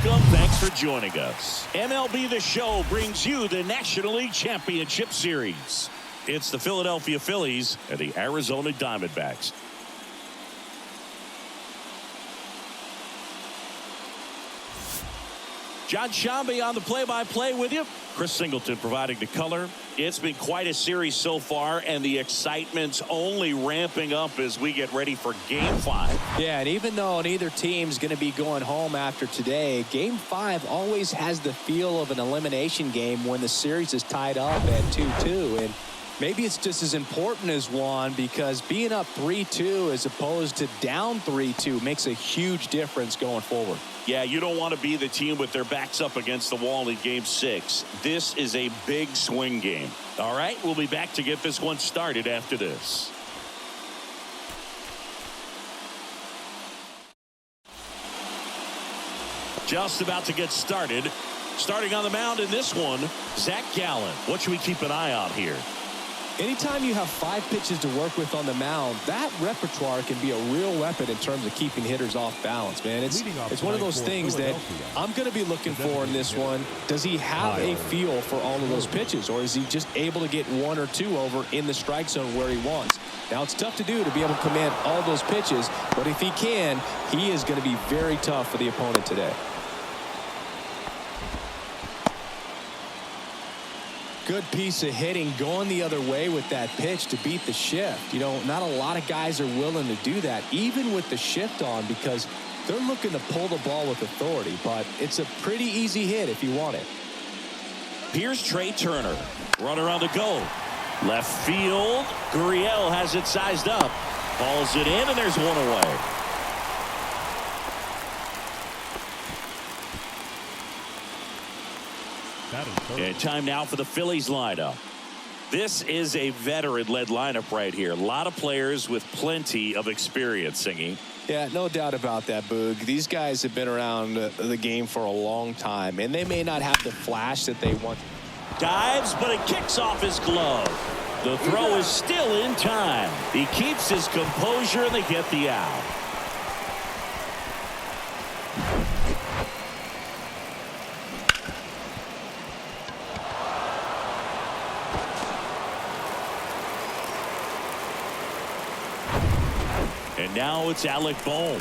Welcome. Thanks for joining us. MLB The Show brings you the National League Championship Series. It's the Philadelphia Phillies and the Arizona Diamondbacks. John Shambi on the play-by-play with you. Chris Singleton providing the color. It's been quite a series so far, and the excitement's only ramping up as we get ready for Game 5. Yeah, and even though neither team's going to be going home after today, Game 5 always has the feel of an elimination game when the series is tied up at 2-2. And maybe it's just as important as one, because being up 3-2 as opposed to down 3-2 makes a huge difference going forward. Yeah, you don't want to be the team with their backs up against the wall in Game 6. This is a big swing game. All right, we'll be back to get this one started after this. Just about to get started. Starting on the mound in this one, Zach Gallen. What should we keep an eye on here? Anytime you have 5 pitches to work with on the mound, that repertoire can be a real weapon in terms of keeping hitters off balance, man. It's one of those things that I'm going to be looking for in this one. Does he have a feel for all of those pitches, or is he just able to get 1 or 2 over in the strike zone where he wants? Now, it's tough to do to be able to command all those pitches, but if he can, he is going to be very tough for the opponent today. Good piece of hitting going the other way with that pitch to beat the shift. You know, not a lot of guys are willing to do that, even with the shift on, because they're looking to pull the ball with authority. But it's a pretty easy hit if you want it. Here's Trey Turner. Runner on the go. Left field. Gurriel has it sized up. Balls it in, and there's one away. And time now for the Phillies lineup. This is a veteran-led lineup right here. A lot of players with plenty of experience, Singy. Yeah, no doubt about that, Boog. These guys have been around the game for a long time, and they may not have the flash that they want. Dives, but it kicks off his glove. The throw is still in time. He keeps his composure, and they get the out. And now it's Alec Bohm.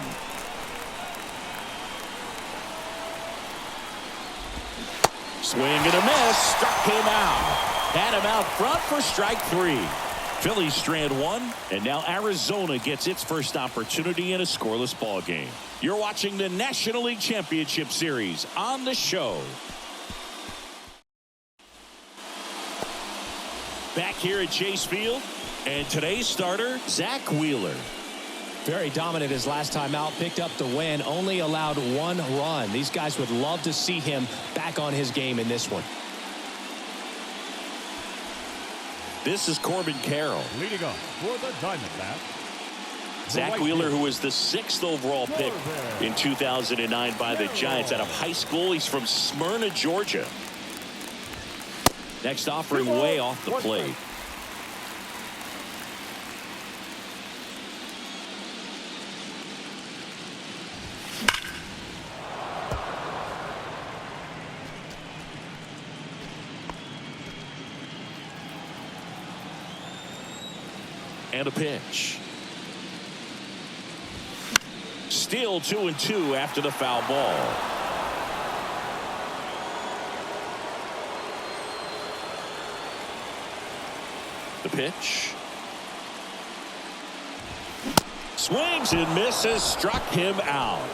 Swing and a miss. Struck him out. Had him out front for strike 3. Phillies strand 1, and now Arizona gets its first opportunity in a scoreless ball game. You're watching the National League Championship Series on the show. Back here at Chase Field, and today's starter, Zach Wheeler. Very dominant his last time out, picked up the win, only allowed 1 run. These guys would love to see him back on his game in this one. This is Corbin Carroll. Leading up for the Diamondbacks, Zach Wheeler, who was the 6th overall pick in 2009 by the Giants out of high school. He's from Smyrna, Georgia. Next offering way off the plate. And a pitch. Still 2-2 after the foul ball. The pitch. Swings and misses. Struck him out.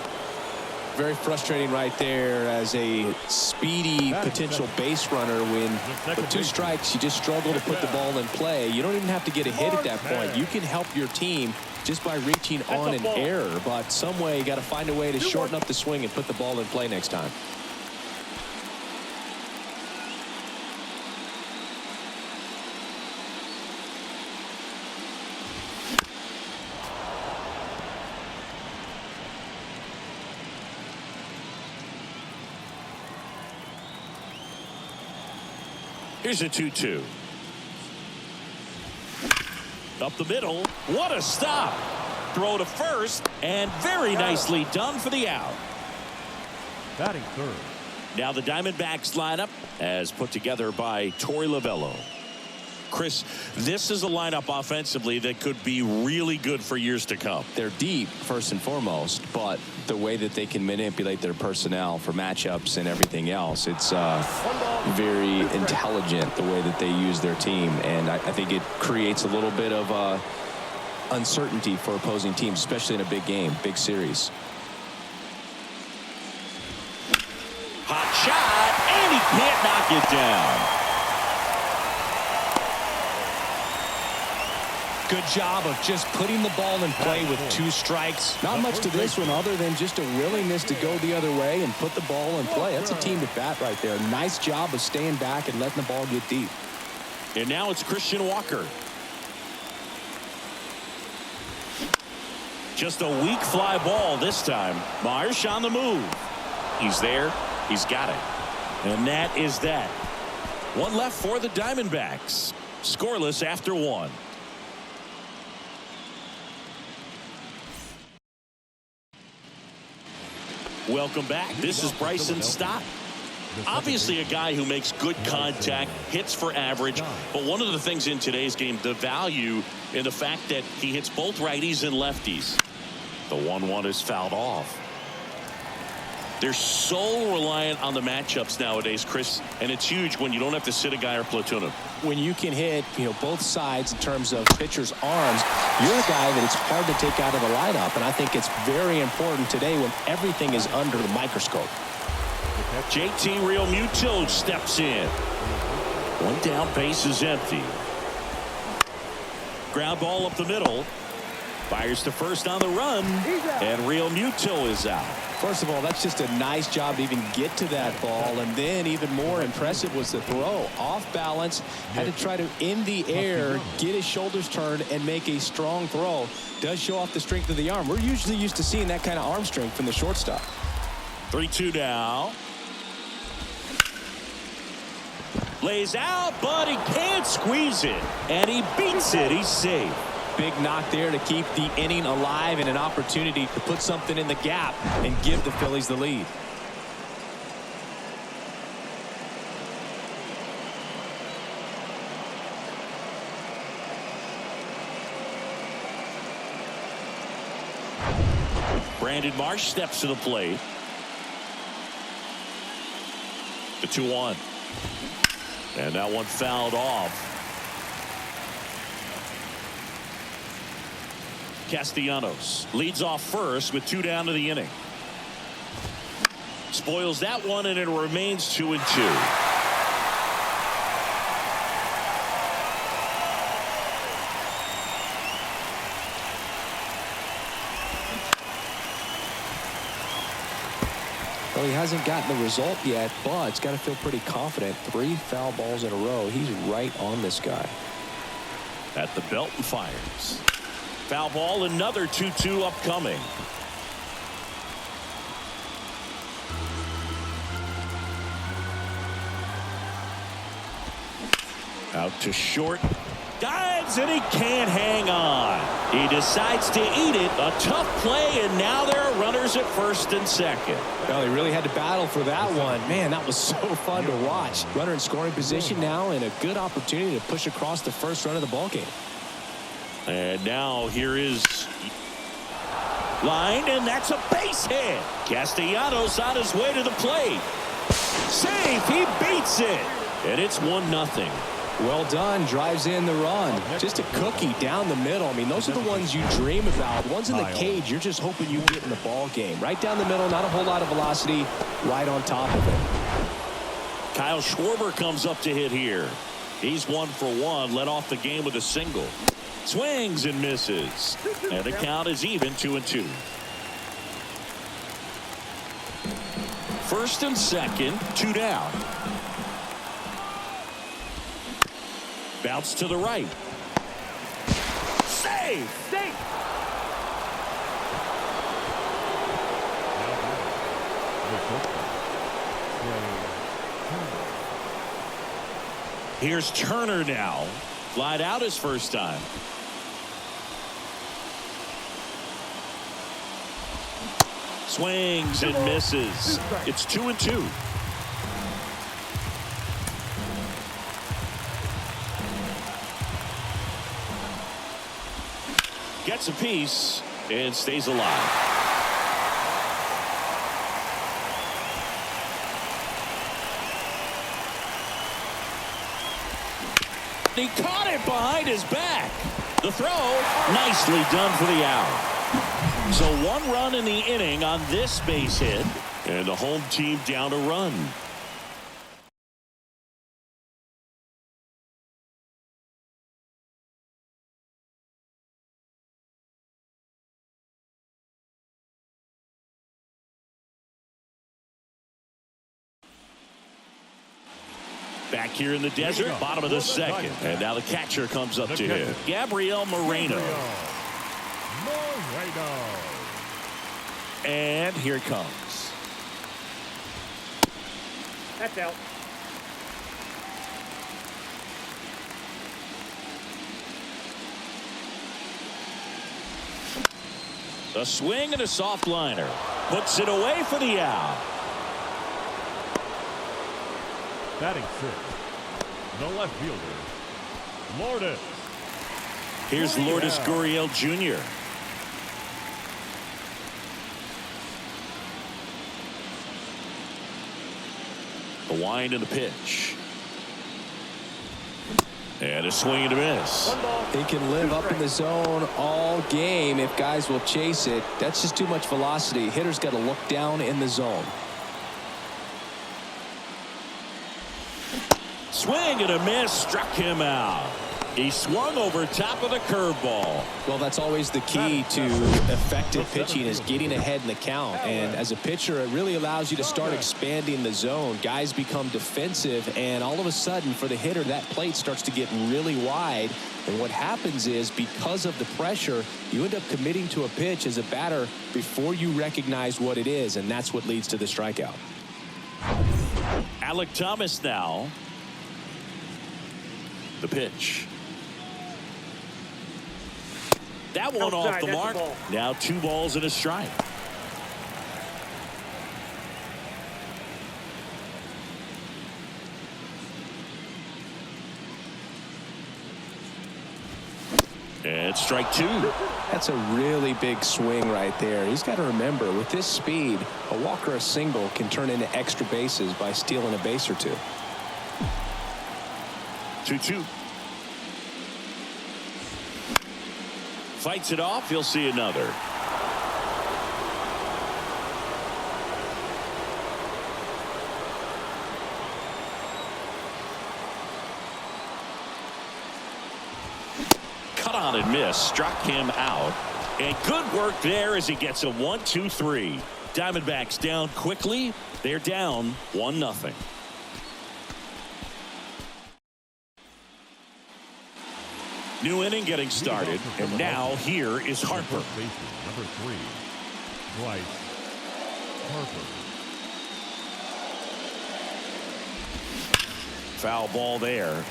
Very frustrating right there as a speedy potential base runner when with 2 strikes you just struggle to put the ball in play. You don't even have to get a hit at that point. You can help your team just by reaching on an error, but some way you got to find a way to shorten up the swing and put the ball in play next time. Here's a 2-2. Up the middle. What a stop. Throw to first, and very nicely done for the out. Batting third. Now the Diamondbacks lineup as put together by Torey Lovello. Chris, this is a lineup offensively that could be really good for years to come. They're deep, first and foremost, but the way that they can manipulate their personnel for matchups and everything else, it's very intelligent the way that they use their team, and I think it creates a little bit of uncertainty for opposing teams, especially in a big game, big series. Hot shot, and he can't knock it down. Good job of just putting the ball in play with 2 strikes. Not much to this one other than just a willingness to go the other way and put the ball in play. That's a team at bat right there. Nice job of staying back and letting the ball get deep. And now it's Christian Walker. Just a weak fly ball this time. Marsh on the move. He's there. He's got it. And that is that. One left for the Diamondbacks. Scoreless after 1. Welcome back. This is Bryson Stott. Obviously a guy who makes good contact, hits for average, but one of the things in today's game, the value in the fact that he hits both righties and lefties. The 1-1 is fouled off. They're so reliant on the matchups nowadays, Chris, and it's huge when you don't have to sit a guy or platoon him. When you can hit, both sides in terms of pitchers' arms, you're a guy that it's hard to take out of the lineup, and I think it's very important today when everything is under the microscope. JT Realmuto steps in. One down, base is empty. Ground ball up the middle. Fires to first on the run, and Realmuto is out. First of all, that's just a nice job to even get to that ball, and then even more impressive was the throw. Off balance, had to try to, in the air, get his shoulders turned and make a strong throw. Does show off the strength of the arm. We're usually used to seeing that kind of arm strength from the shortstop. 3-2 now. Lays out, but he can't squeeze it, and he beats it. He's safe. Big knock there to keep the inning alive and an opportunity to put something in the gap and give the Phillies the lead. Brandon Marsh steps to the plate. The 2-1. And that one fouled off. Castellanos leads off first with 2 down to the inning. Spoils that one, and it remains 2-2. Well, he hasn't gotten the result yet, but he's got to feel pretty confident. 3 foul balls in a row. He's right on this guy. At the belt and fires. Foul ball, another 2-2 upcoming. Out to short. Dives, and he can't hang on. He decides to eat it. A tough play, and now there are runners at first and second. Well, he really had to battle for that one. Man, that was so fun to watch. Runner in scoring position now, and a good opportunity to push across the first run of the ballgame. And now here is line, and that's a base hit. Castellanos on his way to the plate. Safe, he beats it. And it's 1-0. Well done, drives in the run. Just a cookie down the middle. I mean, those are the ones you dream about. Ones in the cage, you're just hoping you get in the ball game. Right down the middle, not a whole lot of velocity, right on top of it. Kyle Schwarber comes up to hit here. He's 1 for 1, led off the game with a single. Swings and misses. And the count is even, 2-2. First and second, 2 down. Bounce to the right. Save! Here's Turner now. Flied out his first time. Swings and misses. It's 2-2. Gets a piece and stays alive. He caught it behind his back. The throw, nicely done for the out. So 1 run in the inning on this base hit, and the home team down a run. Back here in the desert, bottom of the second. And now the catcher comes up to him. Gabriel Moreno. And here it comes. That's out. A swing and a soft liner. Puts it away for the out. Batting 6, the left fielder, Lourdes. Here's Lourdes Gurriel Jr. The wind and the pitch. And a swing and a miss. He can live up in the zone all game if guys will chase it. That's just too much velocity. Hitter's got to look down in the zone. Swing and a miss, struck him out. He swung over top of the curveball. Well, that's always the key to effective pitching, is getting ahead in the count. And as a pitcher, it really allows you to start expanding the zone. Guys become defensive, and all of a sudden, for the hitter, that plate starts to get really wide. And what happens is, because of the pressure, you end up committing to a pitch as a batter before you recognize what it is, and that's what leads to the strikeout. Alec Thomas now. The pitch. That one off the mark. Now 2 balls and a strike. And strike 2. That's a really big swing right there. He's got to remember, with this speed, a walk or a single can turn into extra bases by stealing a base or 2. 2-2. Fights it off. He'll see another. Cut on and miss. Struck him out. And good work there as he gets a 1-2-3. Diamondbacks down quickly. They're down 1-0. New inning getting started, and now here is Harper. Number 3, Bryce Harper. Foul ball there.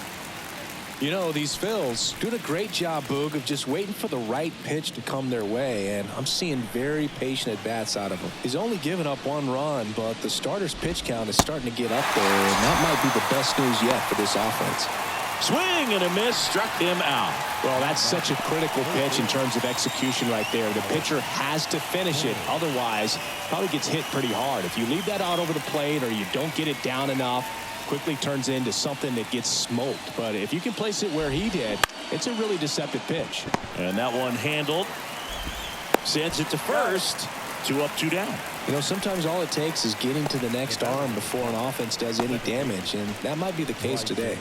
You know, these Phils doing a great job, Boog, of just waiting for the right pitch to come their way, and I'm seeing very patient at-bats out of him. He's only given up 1 run, but the starter's pitch count is starting to get up there, and that might be the best news yet for this offense. Swing and a miss, struck him out. Well, that's such a critical pitch in terms of execution right there. The pitcher has to finish it. Otherwise, probably gets hit pretty hard. If you leave that out over the plate or you don't get it down enough, quickly turns into something that gets smoked. But if you can place it where he did, it's a really deceptive pitch. And that one handled. Sends it to first. 2 up, 2 down. You know, sometimes all it takes is getting to the next arm before an offense does any damage, and that might be the case today.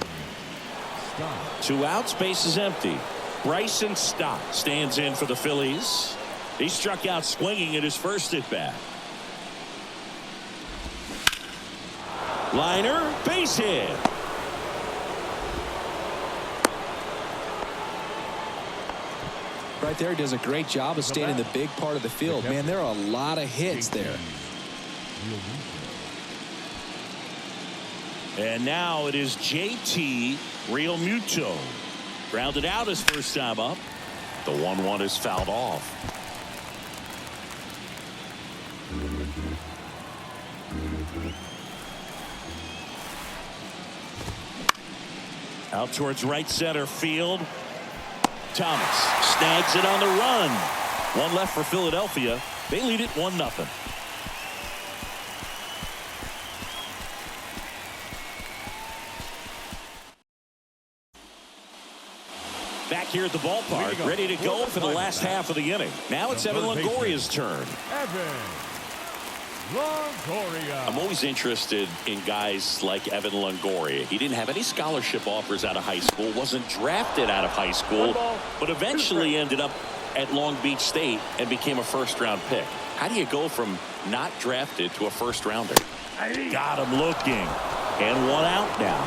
2 outs, base is empty. Bryson Stott stands in for the Phillies. He struck out swinging at his first at bat. Liner, base hit. Right there, he does a great job of staying in the big part of the field. Man, there are a lot of hits there. And now it is JT Realmuto. Grounded out his first time up. The 1-1 is fouled off. Out towards right center field. Thomas snags it on the run. One left for Philadelphia. They lead it 1-0. Back here at the ballpark, ready to go for the last half of the inning. Now it's Evan Longoria's turn. I'm always interested in guys like Evan Longoria. He didn't have any scholarship offers out of high school, wasn't drafted out of high school, but eventually ended up at Long Beach State and became a first-round pick. How do you go from not drafted to a first-rounder? Got him looking, and one out now.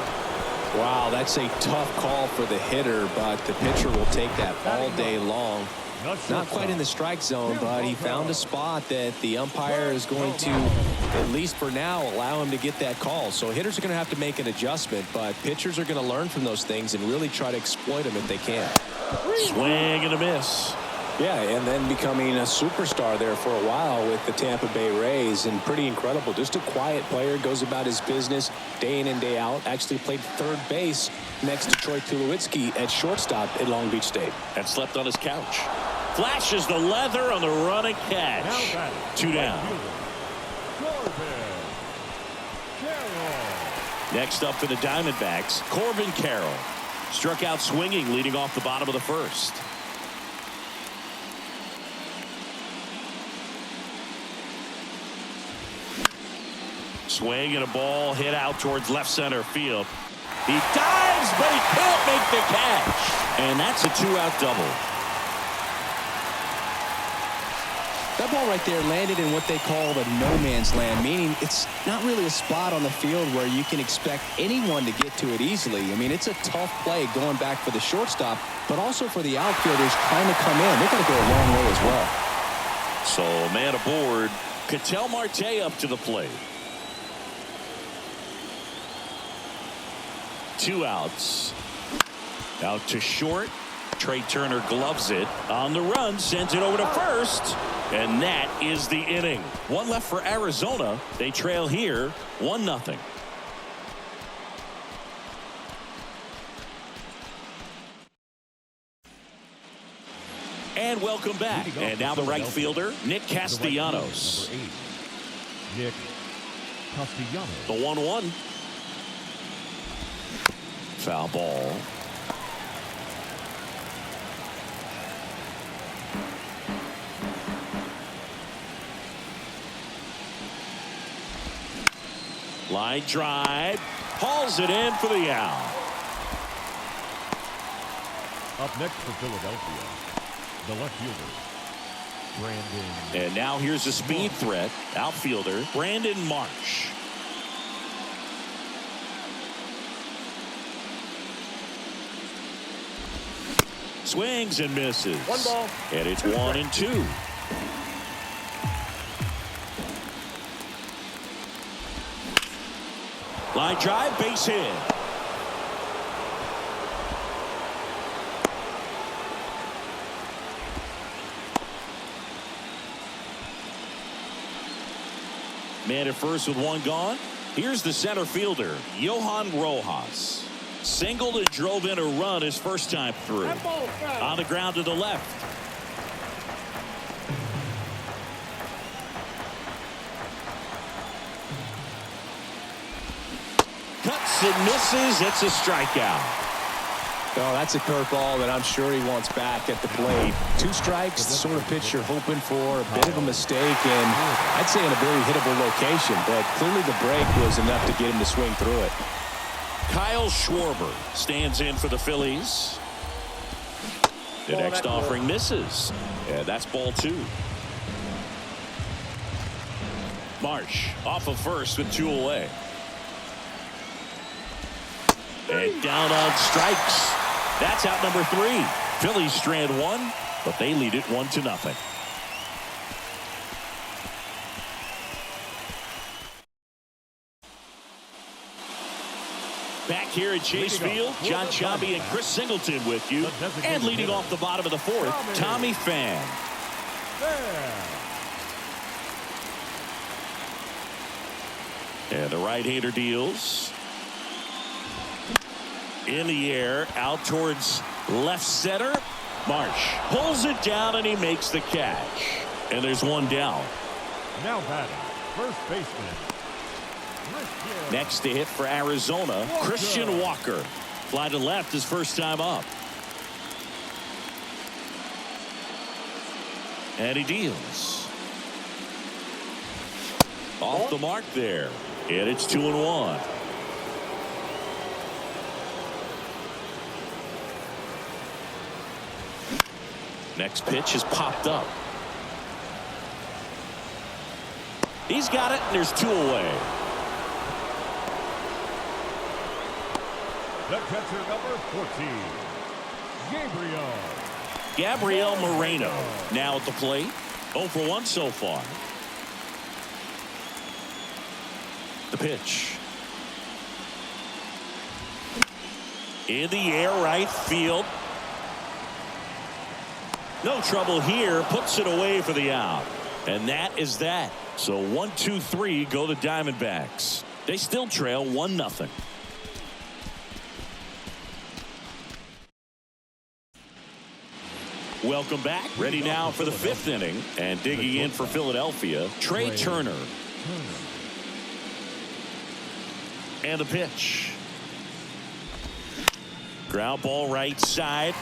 Wow, that's a tough call for the hitter, but the pitcher will take that all day long. Not quite in the strike zone, but he found a spot that the umpire is going to, at least for now, allow him to get that call. So hitters are going to have to make an adjustment, but pitchers are going to learn from those things and really try to exploit them if they can. Swing and a miss. Yeah, and then becoming a superstar there for a while with the Tampa Bay Rays, and pretty incredible. Just a quiet player, goes about his business day in and day out. Actually played third base next to Troy Tulowitzki at shortstop at Long Beach State. And slept on his couch. Flashes the leather on the run and catch. 2 down. Next up for the Diamondbacks, Corbin Carroll. Struck out swinging, leading off the bottom of the first. Swing and a ball hit out towards left center field. He dives, but he can't make the catch. And that's a 2-out double. That ball right there landed in what they call the no man's land, meaning it's not really a spot on the field where you can expect anyone to get to it easily. I mean, it's a tough play going back for the shortstop, but also for the outfielders trying to come in. They're going to go a long way as well. So, man aboard. Ketel Marte up to the plate. 2 outs. Out to short. Trey Turner gloves it. On the run, sends it over to first. And that is the inning. One left for Arizona. They trail here 1-0. And welcome back. And now the right fielder, Nick Castellanos. Nick Castellanos. The 1-1. Foul ball. Line drive. Hauls it in for the out. Up next for Philadelphia, the left fielder, Brandon. And now here's a speed threat. Outfielder, Brandon Marsh. Swings and misses. 1 ball. And it's 1-2. Line drive, base hit. Man at first with 1 gone. Here's the center fielder, Johan Rojas. Singled and drove in a run his first time through. On the ground to the left. Cuts and misses. It's a strikeout. Oh, that's a curveball that I'm sure he wants back at the plate. 2 strikes, the sort of pitch you're hoping for. A bit of a mistake, and I'd say in a very hittable location, but clearly the break was enough to get him to swing through it. Kyle Schwarber stands in for the Phillies. The next offering misses. Yeah, that's ball 2. Marsh off of first with 2 away. And down on strikes. That's out number 3. Phillies strand 1, but they lead it 1-0. Back here at Chase Field, John Sciambi and Chris Singleton with you. And leading off the bottom of the 4th, Tommy Pham. And the right-hander deals. In the air, out towards left center. Marsh pulls it down, and he makes the catch. And there's one down. Now batting, first baseman. Next to hit for Arizona, Christian Walker. Fly to left his first time up. And he deals. Off the mark there. And it's 2-1. Next pitch is popped up. He's got it, and there's 2 away. The catcher, number 14, Gabriel Moreno now at the plate. 0 for 1 so far. The pitch. In the air, right field. No trouble here. Puts it away for the out. And that is that. So 1, 2, 3 go the Diamondbacks. They still trail 1-0. Welcome back. Ready now for the 5th inning. And digging in for Philadelphia, Trey Turner. And the pitch. Ground ball right side.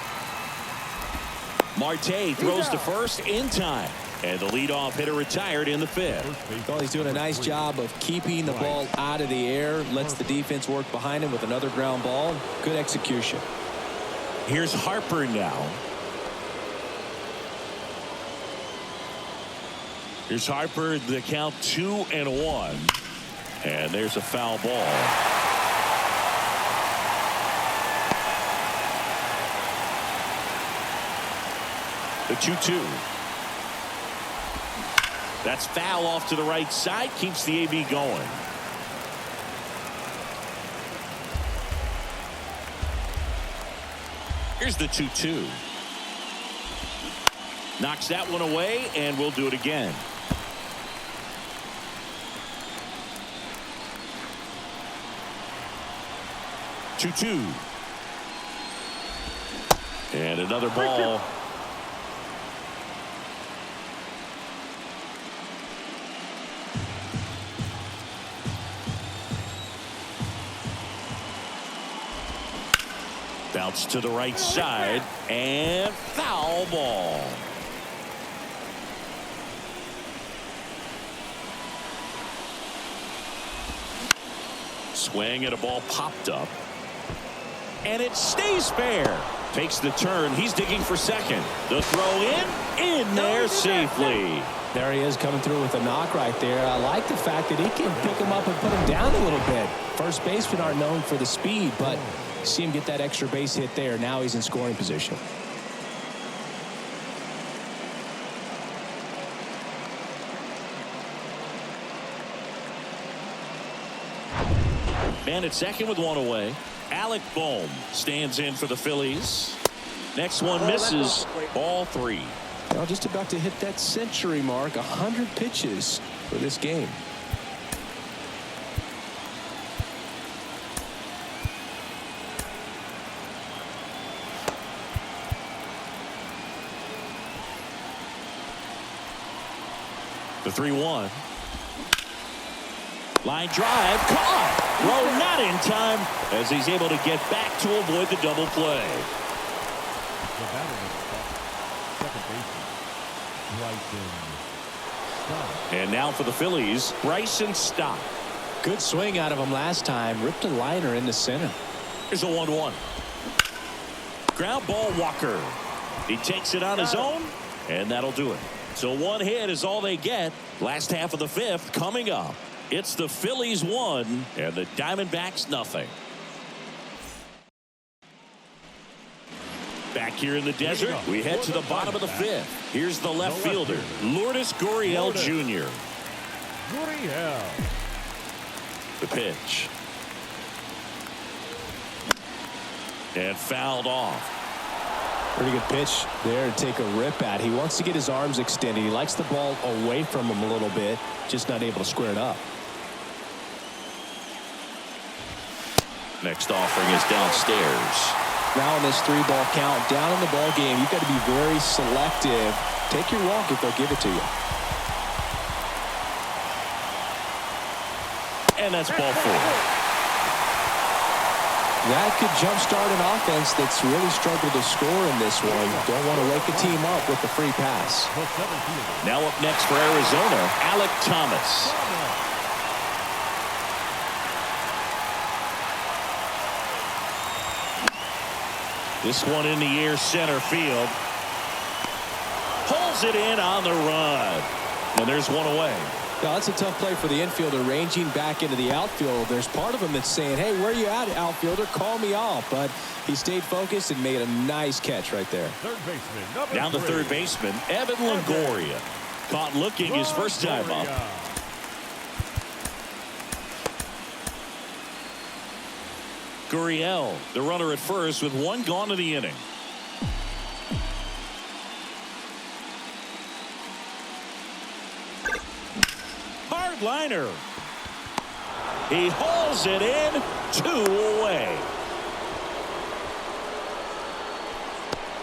Marte throws to first in time. And the leadoff hitter retired in the 5th. Well, he's doing a nice job of keeping the ball out of the air. Lets the defense work behind him with another ground ball. Good execution. Here's Harper now. Here's Harper, the count 2-1. And there's a foul ball. The 2-2. That's foul off to the right side. Keeps the AB going. Here's the 2-2. Knocks that one away, and we'll do it again. Two. And another ball. Bounce to the right side, and foul ball. Swing, and a ball popped up. And it stays fair. Takes the turn. He's digging for second. The throw in there safely. There he is coming through with a knock right there. I like the fact that he can pick him up and put him down a little bit. First basemen aren't known for the speed, but see him get that extra base hit there. Now he's in scoring position. Man at second with 1 away. Alec Bohm stands in for the Phillies. Next one misses. Ball 3. Well, just about to hit that century mark. 100 pitches for this game. The 3-1. Line drive, caught. Throw not in time as he's able to get back to avoid the double play. And now for the Phillies, Bryson Stott. Good swing out of him last time. Ripped a liner in the center. Here's a 1-1. Ground ball, Walker. He takes it on his own, and that'll do it. So 1 hit is all they get. Last half of the 5th coming up. It's the Phillies 1 and the Diamondbacks nothing. Back here in the desert, we head to the bottom of the 5th. Here's the left fielder, Lourdes Gurriel Jr. The pitch. And fouled off. Pretty good pitch there to take a rip at. He wants to get his arms extended. He likes the ball away from him a little bit, just not able to square it up. Next offering is downstairs. Now in this 3-ball count, down in the ball game, you've got to be very selective. Take your walk if they'll give it to you. And that's ball 4. That could jumpstart an offense that's really struggled to score in this one. Don't want to wake a team up with the free pass. Now up next for Arizona, Alek Thomas. This one in the air, center field. Pulls it in on the run. And there's one away. Now, that's a tough play for the infielder, ranging back into the outfield. There's part of him that's saying, hey, where are you at, outfielder? Call me off. But he stayed focused and made a nice catch right there. Third baseman, Down to third baseman, Evan Longoria. Caught looking his first time up. Gurriel, the runner at first with one gone to the inning. Hard liner. He hauls it in, 2 away.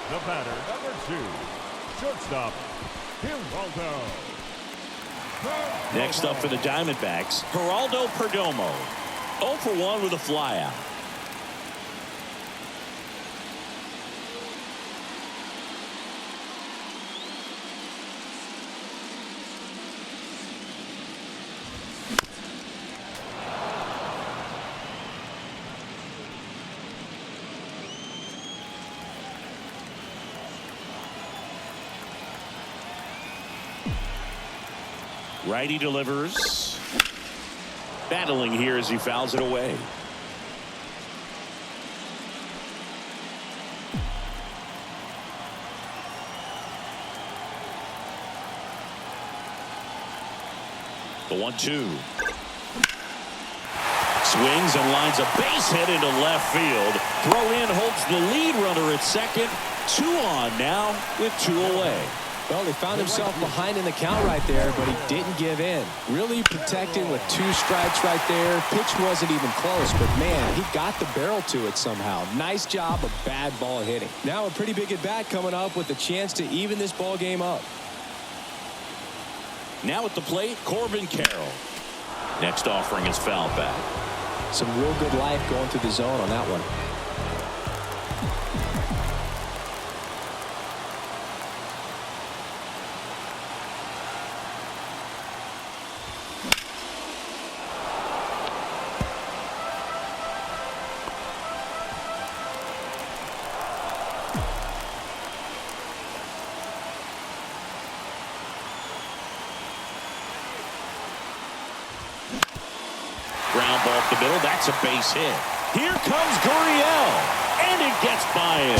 The batter, number 2, shortstop, Geraldo. Next up for the Diamondbacks, Geraldo Perdomo. 0 for 1 with a flyout. Righty delivers. Battling here as he fouls it away. The 1-2. Swings and lines a base hit into left field. Throw in holds the lead runner at second. 2 on now with 2 away. Well, he found himself behind in the count right there, but he didn't give in. Really protecting with 2 strikes right there. Pitch wasn't even close, but man, he got the barrel to it somehow. Nice job of bad ball hitting. Now a pretty big at bat coming up with a chance to even this ball game up. Now at the plate, Corbin Carroll. Next offering is foul back. Some real good life going through the zone on that one. Ground ball up the middle. That's a base hit. Here comes Gurriel. And it gets by him.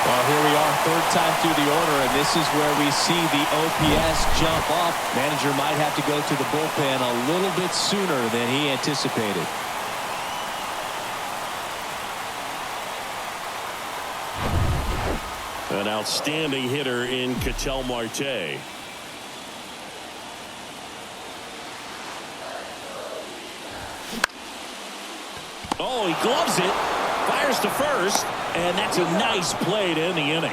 Well, here we are, 3rd time through the order, and this is where we see the OPS jump up. Manager might have to go to the bullpen a little bit sooner than he anticipated. An outstanding hitter in Ketel Marte. Oh, he gloves it, fires to first, and that's a nice play to end the inning.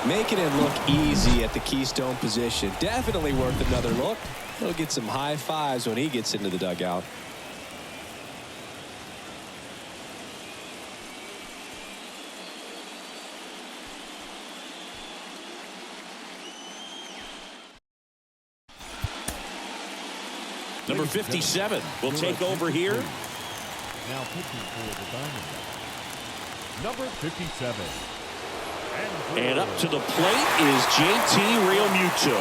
Making it look easy at the Keystone position. Definitely worth another look. He'll get some high fives when he gets into the dugout. Number 57 will take over here. Now pitching for the Diamondbacks, number 57. And up to the plate is JT Realmuto.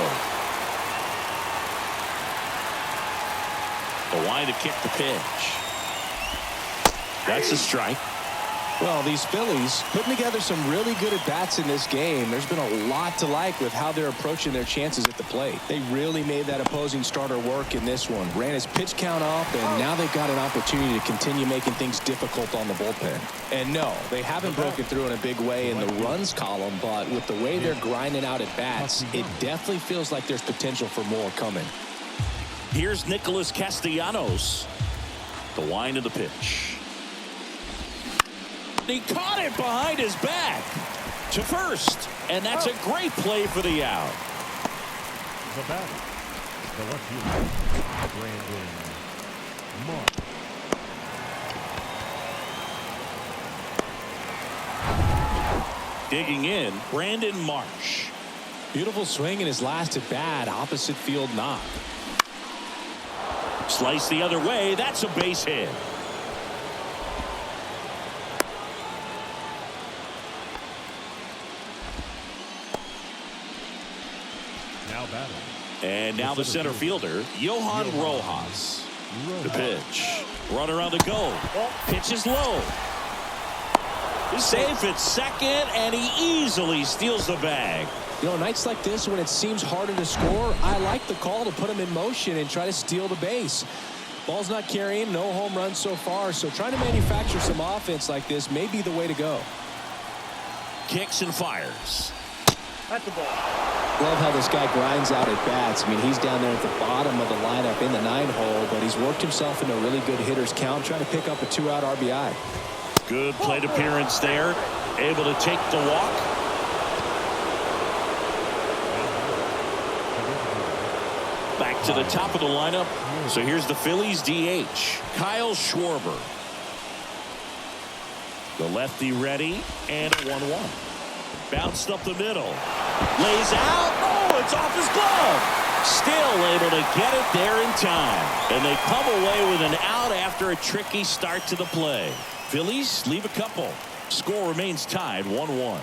The line to kick the pitch. That's a strike. Well, these Phillies putting together some really good at-bats in this game. There's been a lot to like with how they're approaching their chances at the plate. They really made that opposing starter work in this one. Ran his pitch count up, and now they've got an opportunity to continue making things difficult on the bullpen. And no, they haven't broken through in a big way in the runs column, but with the way they're grinding out at-bats, it definitely feels like there's potential for more coming. Here's Nicholas Castellanos. The wind of the pitch. He caught it behind his back to first, and that's a great play for the out. The batter, the left fielder, Brandon Mark. Digging in, Brandon Marsh. Beautiful swing in his last at bat. Opposite field knock. Slice the other way. That's a base hit. Now batting. And now the center fielder, Johan Rojas. The pitch. Runner on the go. Pitch is low. Safe at second, and he easily steals the bag. You know, nights like this when it seems harder to score, I like the call to put him in motion and try to steal the base. Ball's not carrying, no home runs so far, so trying to manufacture some offense like this may be the way to go. Kicks and fires. At the ball. Love how this guy grinds out at bats. I mean, he's down there at the bottom of the lineup in the 9-hole, but he's worked himself into a really good hitter's count, trying to pick up a 2-out RBI. Good plate appearance there. Able to take the walk. Back to the top of the lineup. So here's the Phillies DH, Kyle Schwarber. The lefty ready, and a 1-1. Bounced up the middle. Lays out. Oh, it's off his glove. Still able to get it there in time. And they come away with an out after a tricky start to the play. Phillies leave a couple. Score remains tied 1-1.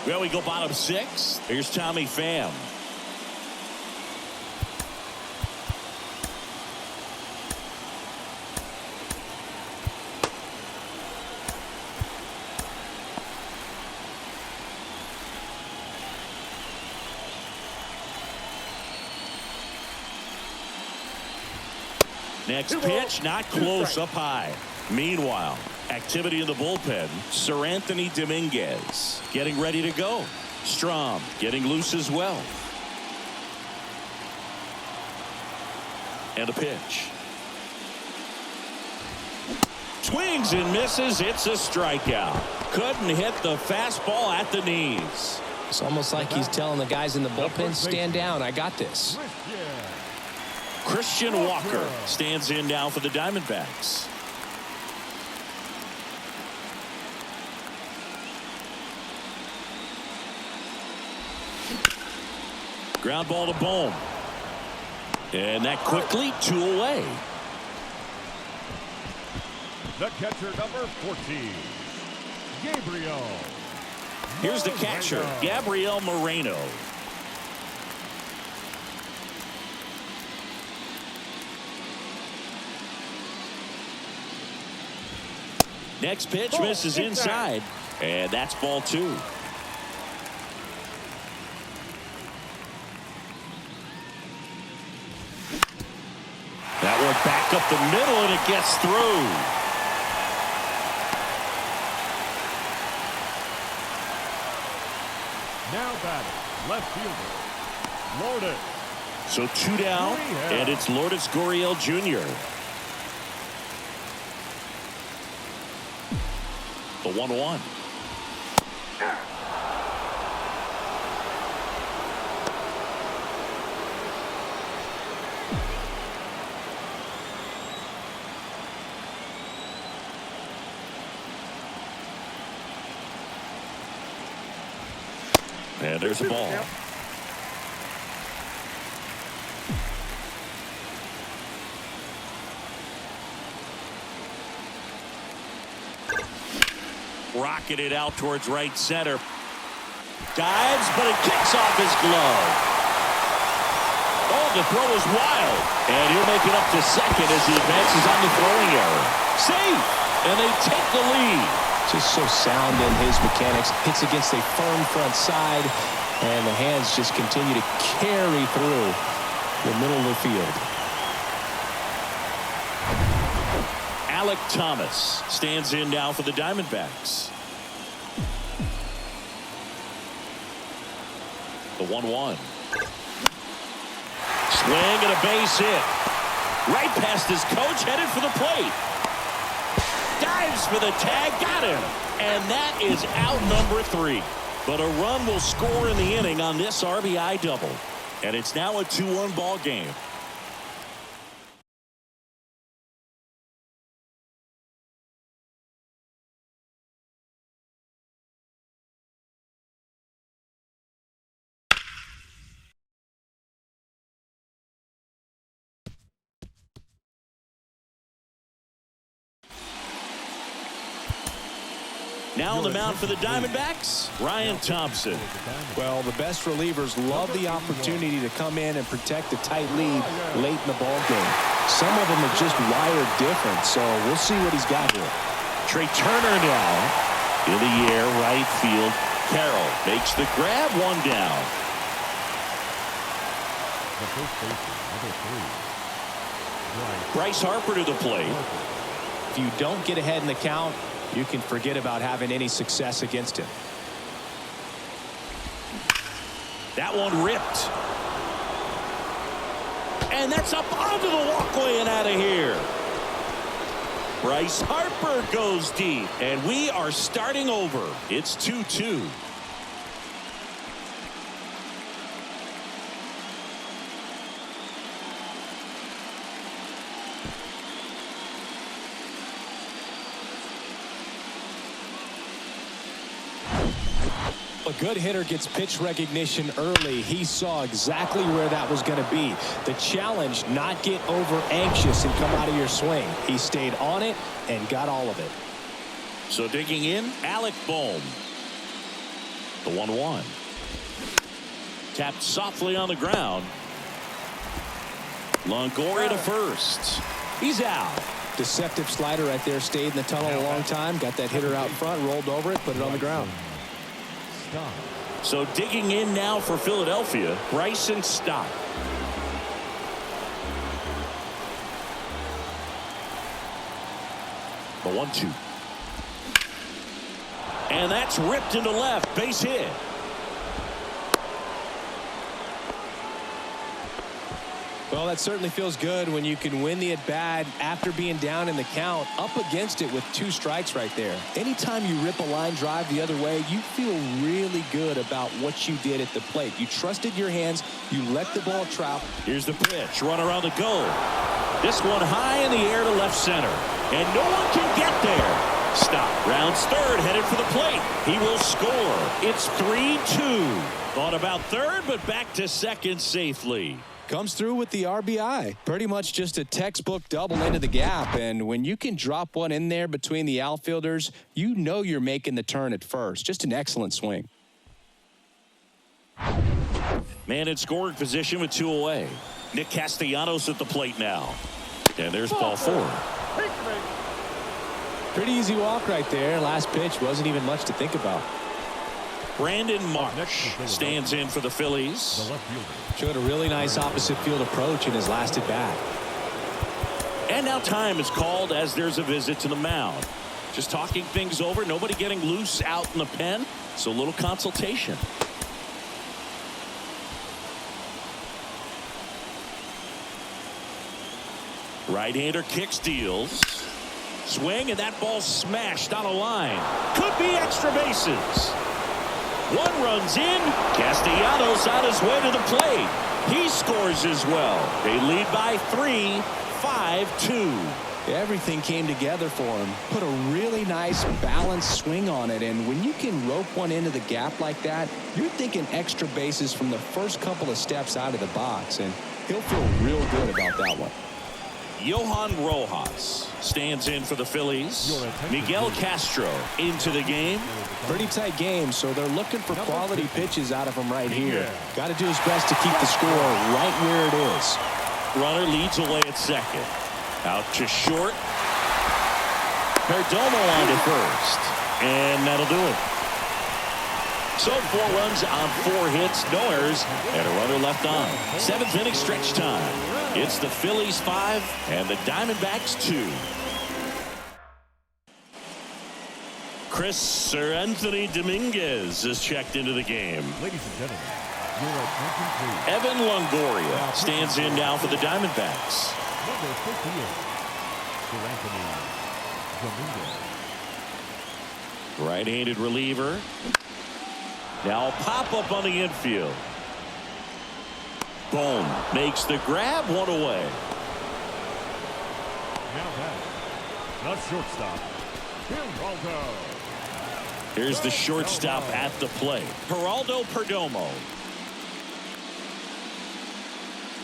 Well, we go bottom 6. Here's Tommy Pham. Next pitch, not close, up high. Meanwhile, activity in the bullpen. Sir Anthony Dominguez getting ready to go. Strom getting loose as well. And a pitch. Swings and misses. It's a strikeout. Couldn't hit the fastball at the knees. It's almost like he's telling the guys in the bullpen, stand down, I got this. Christian Walker stands in now for the Diamondbacks. Ground ball to Bohm. And that quickly 2 away. The catcher, number 14, Gabriel. Here's the catcher, Gabriel Moreno. Next pitch misses inside, and that's ball 2. That one back up the middle, and it gets through. Now batting, left fielder, Lourdes. So 2 down, and it's Lourdes Gurriel Jr. The 1-1. And there's a ball. Rocketed out towards right center. Dives, but it kicks off his glove. Oh, the throw is wild. And he'll make it up to second as he advances on the throwing error. Safe, and they take the lead. Just so sound in his mechanics. Hits against a firm front side, and the hands just continue to carry through the middle of the field. Alec Thomas stands in now for the Diamondbacks. The 1-1. Swing and a base hit. Right past his coach, headed for the plate. Dives for the tag, got him. And that is out number 3. But a run will score in the inning on this RBI double. And it's now a 2-1 ball game. Now on the mound for the Diamondbacks, Ryan Thompson. Well, the best relievers love the opportunity to come in and protect a tight lead late in the ball game. Some of them are just wired different, so we'll see what he's got here. Trey Turner now in the air, right field. Carroll makes the grab, 1 down. The first baseman, number 3. Bryce Harper to the plate. If you don't get ahead in the count, you can forget about having any success against him. That one ripped. And that's up onto the walkway and out of here. Bryce Harper goes deep. And we are starting over. It's 2-2. A good hitter gets pitch recognition early. He saw exactly where that was going to be. The challenge, not get over anxious and come out of your swing. He stayed on it and got all of it. So digging in, Alec Bohm. The 1-1. Tapped softly on the ground. Longoria to first. He's out. Deceptive slider right there. Stayed in the tunnel a long time. Got that hitter out front, rolled over it, put it on the ground. So digging in now for Philadelphia, Bryson Stott. The 1-2. And that's ripped into left, base hit. Well, that certainly feels good when you can win the at-bat after being down in the count, up against it with 2 strikes right there. Anytime you rip a line drive the other way, you feel really good about what you did at the plate. You trusted your hands. You let the ball travel. Here's the pitch. Runner on the go. This one high in the air to left center. And no one can get there. Stop. Rounds third, headed for the plate. He will score. It's 3-2. Thought about third, but back to second safely. Comes through with the RBI. Pretty much just a textbook double into the gap. And when you can drop one in there between the outfielders, you know you're making the turn at first. Just an excellent swing. Man in scoring position with 2 away. Nick Castellanos at the plate now. And there's ball 4. Pretty easy walk right there. Last pitch wasn't even much to think about. Brandon Marsh stands in for the Phillies. Showed a really nice opposite field approach in his last at bat. And now time is called as there's a visit to the mound. Just talking things over. Nobody getting loose out in the pen. So a little consultation. Right-hander kicks, deals. Swing, and that ball smashed on a line. Could be extra bases. 1 runs in. Castellanos on his way to the plate. He scores as well. They lead by 3, 5-2. Everything came together for him. Put a really nice balanced swing on it. And when you can rope one into the gap like that, you're thinking extra bases from the first couple of steps out of the box. And he'll feel real good about that one. Johan Rojas stands in for the Phillies. Miguel Castro into the game. Pretty tight game, so they're looking for quality pitches out of him right here. Got to do his best to keep the score right where it is. Runner leads away at second. Out to short. Perdomo on to first. And that'll do it. So 4 runs on 4 hits, no errors, and a runner left on. 7th inning stretch time. It's the Phillies 5 and the Diamondbacks 2. Anthony Dominguez is checked into the game. Ladies and gentlemen, Your attention, please. Evan Longoria stands in now for the Diamondbacks. Number 58, for Anthony Dominguez. Right-handed reliever. Now pop up on the infield. Boom. Makes the grab, one away. Now that, the shortstop, Geraldo. Here's the shortstop at the plate, Geraldo Perdomo.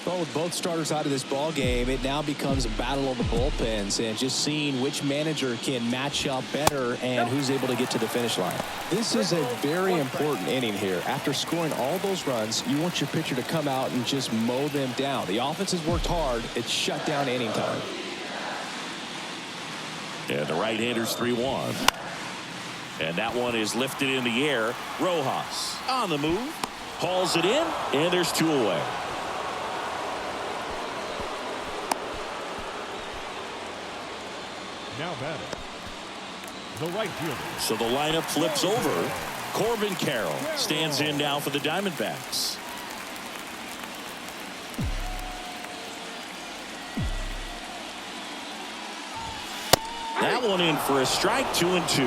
Well, with both starters out of this ball game, it now becomes a battle of the bullpens and just seeing which manager can match up better and who's able to get to the finish line. This is a very important inning here. After scoring all those runs, you want your pitcher to come out and just mow them down. The offense has worked hard. It's shut down inning time. And the right-hander's 3-1. And that one is lifted in the air. Rojas on the move. Hauls it in, and there's 2 away. Now batting, the right fielder. So the lineup flips over. Corbin Carroll stands in now for the Diamondbacks. That one in for a strike, 2-2.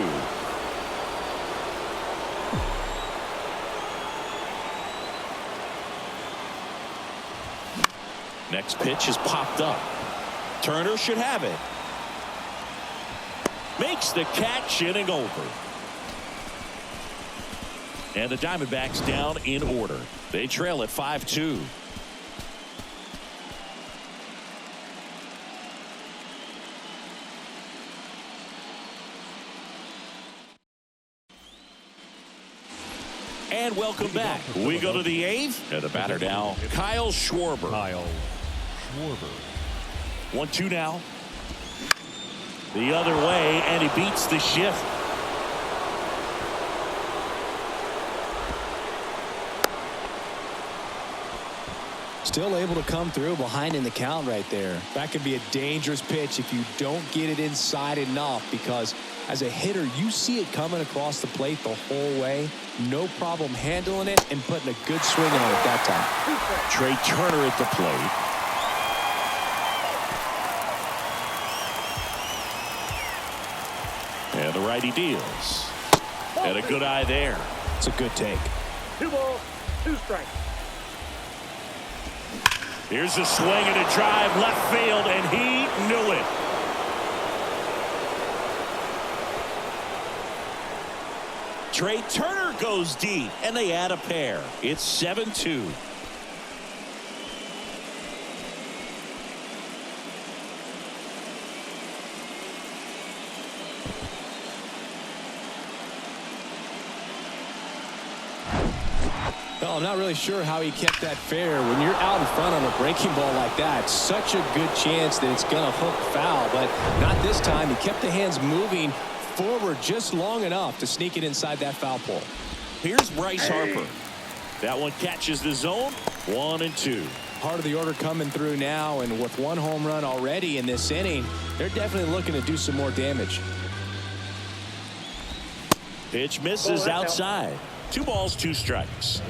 Next pitch is popped up. Turner should have it. Makes the catch, inning over. And the Diamondbacks down in order. They trail at 5-2. And welcome back. We go to the 8th. And the batter now, Kyle Schwarber. Kyle Schwarber. 1-2 now. The other way, and he beats the shift. Still able to come through behind in the count right there. That could be a dangerous pitch if you don't get it inside enough, because as a hitter, you see it coming across the plate the whole way. No problem handling it and putting a good swing on it that time. Trey Turner at the plate. And the righty deals. And a good eye there. It's a good take. 2 balls, 2 strikes. Here's a swing and a drive left field, and he knew it. Trey Turner goes deep, and they add a pair. It's 7-2. Well, I'm not really sure how he kept that fair. When you're out in front on a breaking ball like that, such a good chance that it's going to hook foul, but not this time. He kept the hands moving forward just long enough to sneak it inside that foul pole. Here's Bryce Harper. That one catches the zone. 1-2. Part of the order coming through now, and with 1 home run already in this inning, they're definitely looking to do some more damage. Pitch misses outside. 2 balls, 2 strikes.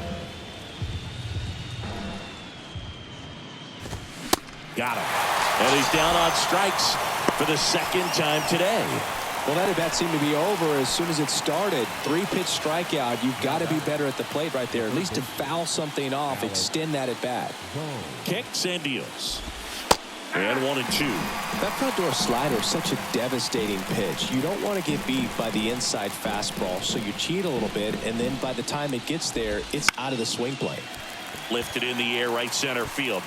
Got him. And he's down on strikes for the 2nd time today. Well, that at bat seemed to be over as soon as it started. 3-pitch strikeout. You've got to be better at the plate right there, at least to foul something off, extend that at bat. Kicks and deals. And 1-2. That front door slider is such a devastating pitch. You don't want to get beat by the inside fastball, so you cheat a little bit, and then by the time it gets there, it's out of the swing plane. Lifted in the air, right center field.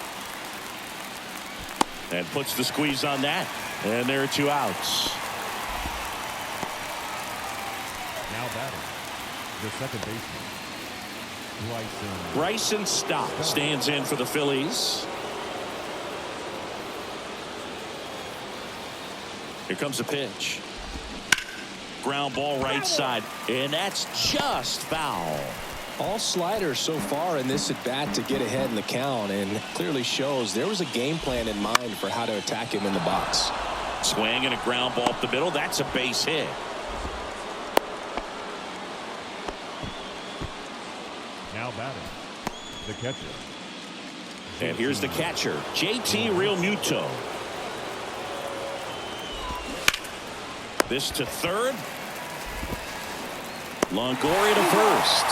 And puts the squeeze on that. And there are 2 outs. Now batting, the second baseman, Bryson Stott stands in for the Phillies. Here comes a pitch. Ground ball right side, and that's just foul. All sliders so far in this at bat to get ahead in the count, and clearly shows there was a game plan in mind for how to attack him in the box. Swing and a ground ball up the middle. That's a base hit. now batting, The catcher. And here's the catcher, JT Realmuto. This to third. Longoria to first.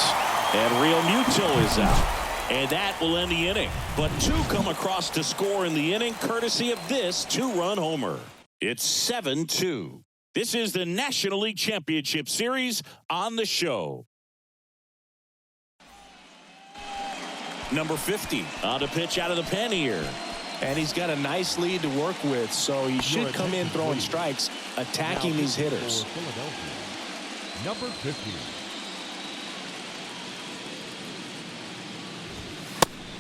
And Realmuto is out. And that will end the inning. But two come across to score in the inning, courtesy of this two-run homer. It's 7-2. This is the National League Championship Series on the show. Number 50 on the pitch out of the pen here. And he's got a nice lead to work with, so he should come in throwing strikes, attacking these hitters. Number 50.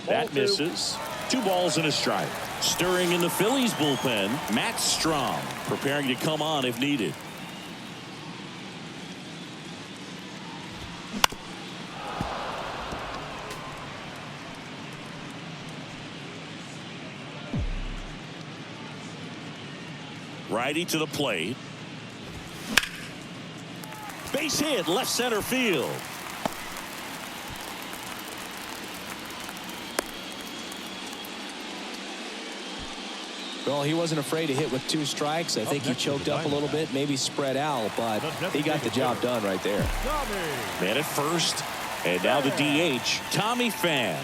That misses. 2 balls and a strike. Stirring in the Phillies bullpen, Matt Strom preparing to come on if needed. Righty to the plate. Base hit, left center field. Well, he wasn't afraid to hit with 2 strikes. I think he choked up a little bit, maybe spread out, but he got the job done right there. Man at first, and now the DH, Tommy Pham.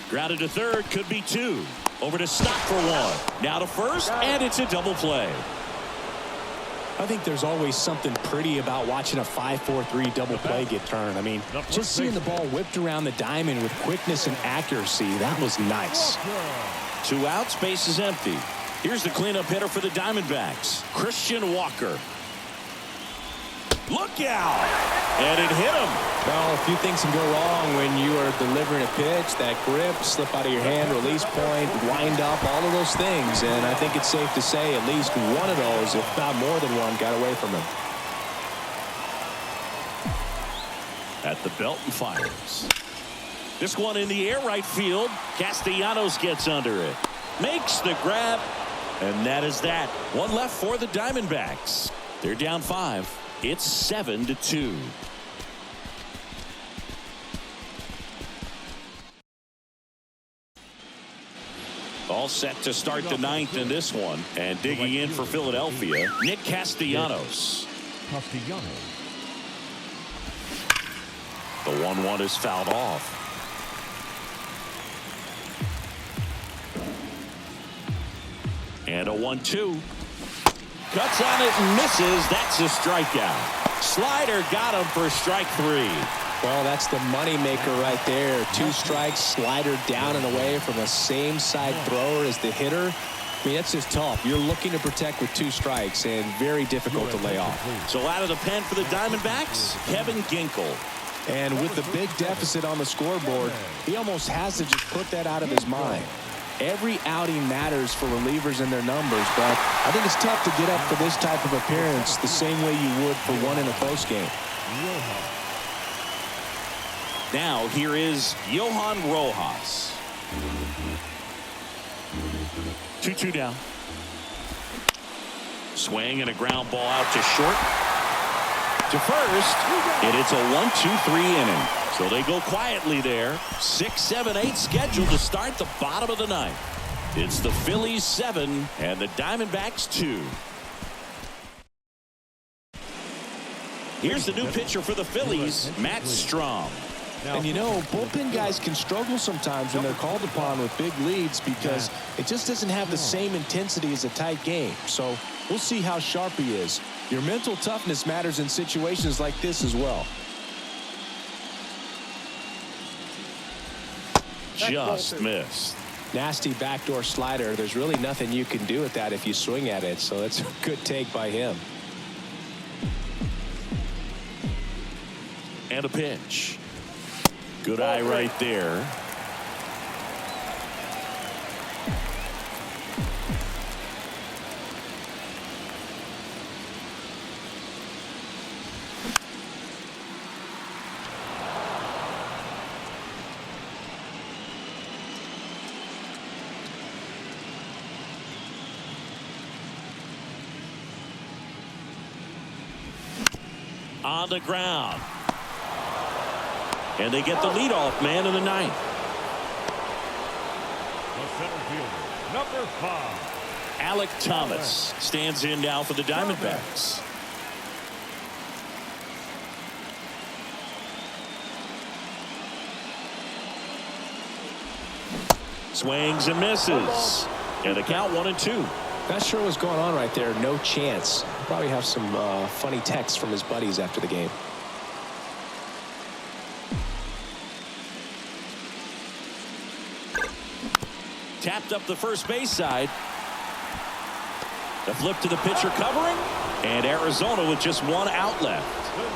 Grounded to third, could be 2. Over to Stock for 1. Now to first, and it's a double play. I think there's always something pretty about watching a 5-4-3 double play get turned. I mean, just seeing the ball whipped around the diamond with quickness and accuracy, that was nice. 2 outs, base is empty. Here's the cleanup hitter for the Diamondbacks, Christian Walker. Look out! And it hit him. Well, a few things can go wrong when you are delivering a pitch. That grip, slip out of your hand, release point, wind up, all of those things. And I think it's safe to say at least one of those, if not more than one, got away from him. At the belt and fires. This one in the air right field. Castellanos gets under it. Makes the grab. And that is that. One left for the Diamondbacks. They're down 5. It's 7-2. All set to start the 9th in this one. And digging in for Philadelphia, Nick Castellanos. The 1-1 is fouled off. And a 1-2. Cuts on it and misses. That's a strikeout. Slider got him for strike 3. Well, that's the money maker right there. 2 strikes, slider down and away from the same side thrower as the hitter. I mean, that's just tough. You're looking to protect with 2 strikes and very difficult to lay off. So out of the pen for the Diamondbacks, Kevin Ginkel. And with the big deficit on the scoreboard, he almost has to just put that out of his mind. Every outing matters for relievers and their numbers, but I think it's tough to get up for this type of appearance the same way you would for one in a close game. Now here is Johan Rojas. 2-2 down. Swing and a ground ball out to short. To first, and it's a 1-2-3 inning. So they go quietly there. 6, 7, 8 scheduled to start the bottom of the 9th. It's the Phillies 7 and the Diamondbacks 2. Here's the new pitcher for the Phillies, Matt Strom. And you know, bullpen guys can struggle sometimes when they're called upon with big leads because it just doesn't have the same intensity as a tight game. So we'll see how sharp he is. Your mental toughness matters in situations like this as well. Just missed. Nasty backdoor slider. There's really nothing you can do with that if you swing at it. So that's a good take by him. And a pitch. Good eye right there. On the ground. And they get the leadoff man in the ninth. The center fielder, number 5. Alec Thomas stands in now for the Diamondbacks. Swings and misses. And the count 1-2. Not sure what's going on right there. No chance. Probably have some funny texts from his buddies after the game. Tapped up the first base side. The flip to the pitcher covering. And Arizona with just one out left.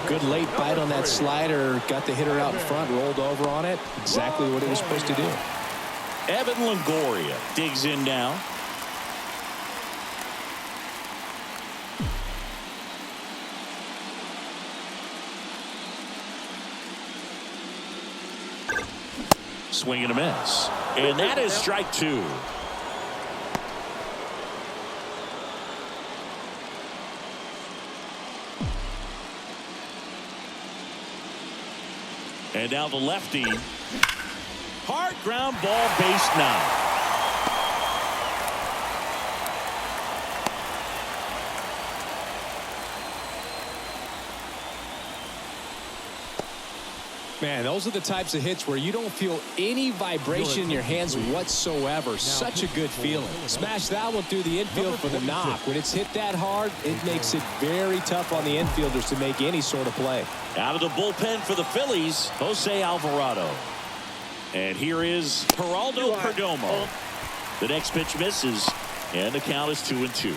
Good late bite on that slider. Got the hitter out in front, rolled over on it. Exactly what it was supposed to do. Evan Longoria digs in now. Swing and a miss. And that is strike 2. And now the lefty. Hard ground ball, base 9. Man, those are the types of hits where you don't feel any vibration in your hands whatsoever. Such a good feeling. Smash that one through the infield for the knock. When it's hit that hard, it makes it very tough on the infielders to make any sort of play. Out of the bullpen for the Phillies, Jose Alvarado. And here is Geraldo Perdomo. The next pitch misses, and the count is 2-2.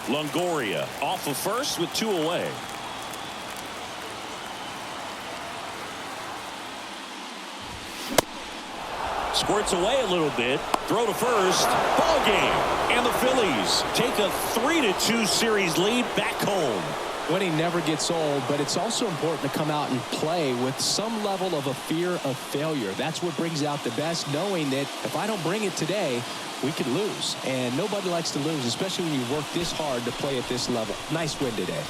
Longoria off of first with 2 away. Squirts away a little bit. Throw to first. Ball game. And the Phillies take a 3-2 series lead back home. Winning never gets old, but it's also important to come out and play with some level of a fear of failure. That's what brings out the best, knowing that if I don't bring it today, we could lose. And nobody likes to lose, especially when you work this hard to play at this level. Nice win today.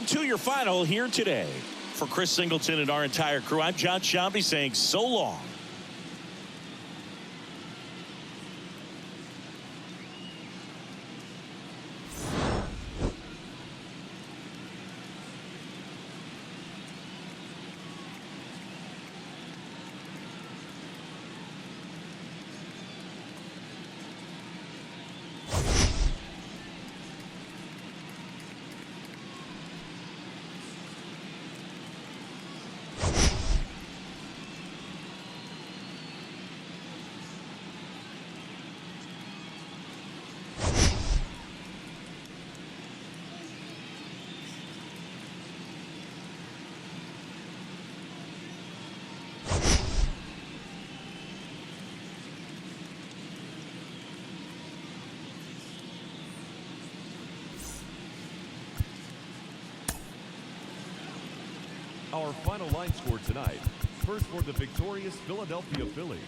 To your final here today. For Chris Singleton and our entire crew, I'm John Shambi saying so long. Our final line score tonight. First for the victorious Philadelphia Phillies.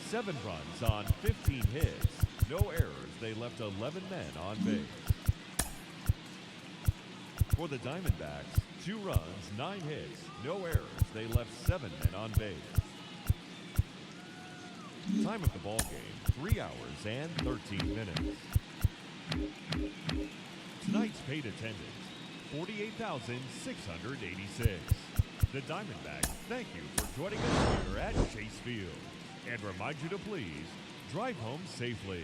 7 runs on 15 hits. No errors. They left 11 men on base. For the Diamondbacks, 2 runs, 9 hits. No errors. They left 7 men on base. Time of the ball game, 3 hours and 13 minutes. Tonight's paid attendance, 48,686. The Diamondbacks thank you for joining us here at Chase Field and remind you to please drive home safely.